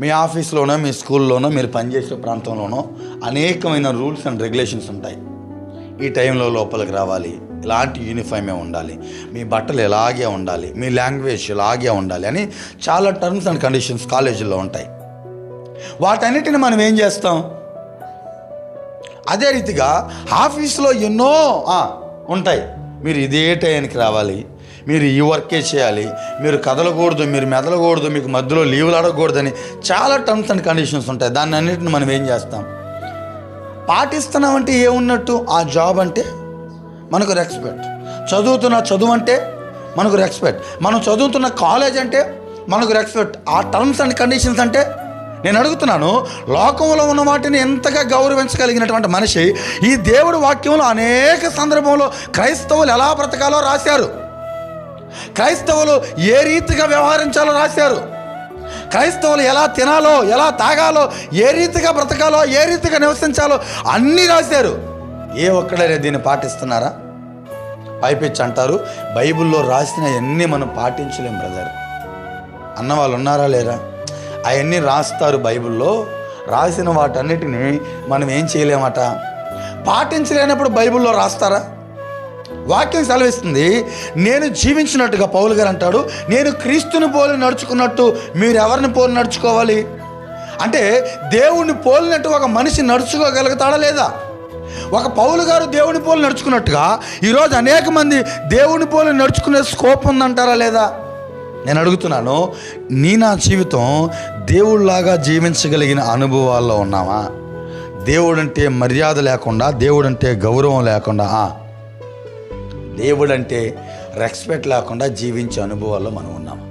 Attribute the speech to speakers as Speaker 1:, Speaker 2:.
Speaker 1: మీ ఆఫీస్లోనో మీ స్కూల్లోనో మీరు పనిచేసే ప్రాంతంలోనో అనేకమైన రూల్స్ అండ్ రెగ్యులేషన్స్ ఉంటాయి. ఈ టైంలో లోపలికి రావాలి, ఇలాంటి యూనిఫామే ఉండాలి, మీ బట్టలు ఇలాగే ఉండాలి, మీ లాంగ్వేజ్ ఇలాగే ఉండాలి అని చాలా టర్మ్స్ అండ్ కండిషన్స్ కాలేజీల్లో ఉంటాయి. వాటన్నిటిని మనం ఏం చేస్తాం? అదే రీతిగా ఆఫీస్లో ఎన్నో ఉంటాయి. మీరు ఇదే టైంకి రావాలి, మీరు ఈ వర్కే చేయాలి, మీరు కదలకూడదు, మీరు మెదలకూడదు, మీకు మధ్యలో లీవులు అడగకూడదని చాలా టర్మ్స్ అండ్ కండిషన్స్ ఉంటాయి. దాన్ని అన్నిటిని మనం ఏం చేస్తాం? పాటిస్తున్నామంటే ఏమున్నట్టు? ఆ జాబ్ అంటే మనకు రెస్పెక్ట్, చదువుతున్న చదువు అంటే మనకు రెస్పెక్ట్, మనం చదువుతున్న కాలేజ్ అంటే మనకు రెస్పెక్ట్. ఆ టర్మ్స్ అండ్ కండిషన్స్ అంటే నేను అడుగుతున్నాను, లోకంలో ఉన్న వాటిని ఎంతగా గౌరవించగలిగినటువంటి మనిషి ఈ దేవుడి వాక్యంలో అనేక సందర్భంలో క్రైస్తవులు ఎలా బ్రతకాలో రాశారు, క్రైస్తవులు ఏ రీతిగా వ్యవహరించాలో రాశారు, క్రైస్తవులు ఎలా తినాలో, ఎలా తాగాలో, ఏ రీతిగా బ్రతకాలో, ఏ రీతిగా నివసించాలో అన్నీ రాశారు. ఏ ఒక్కడైనా దీన్ని పాటిస్తున్నారా? పైపిచ్చి అంటారు బైబిల్లో రాసిన అన్నీ మనం పాటించలేం బ్రదర్ అన్నవాళ్ళు ఉన్నారా లేరా? అవన్నీ రాస్తారు, బైబిల్లో రాసిన వాటన్నిటిని మనం ఏం చేయలేమట, పాటించలేనప్పుడు బైబిల్లో రాస్తారా? వాక్యం సెలవిస్తుంది, నేను జీవించినట్టుగా పౌలు గారు అంటాడు, నేను క్రీస్తుని పోలి నడుచుకున్నట్టు మీరు ఎవరిని పోలి నడుచుకోవాలి అంటే, దేవుణ్ణి పోలినట్టు ఒక మనిషి నడుచుకోగలుగుతాడా లేదా? ఒక పౌలు గారు దేవుని పోలి నడుచుకున్నట్టుగా ఈరోజు అనేక మంది దేవుని పోలి నడుచుకునే స్కోప్ ఉందంటారా లేదా? నేను అడుగుతున్నాను, నా జీవితం దేవుడిలాగా జీవించగలిగిన అనుభవాల్లో ఉన్నామా? దేవుడంటే మర్యాద లేకుండా, దేవుడంటే గౌరవం లేకుండా, దేవుడంటే రెస్పెక్ట్ లేకుండా జీవించే అనుభవాల్లో మనం ఉన్నాము.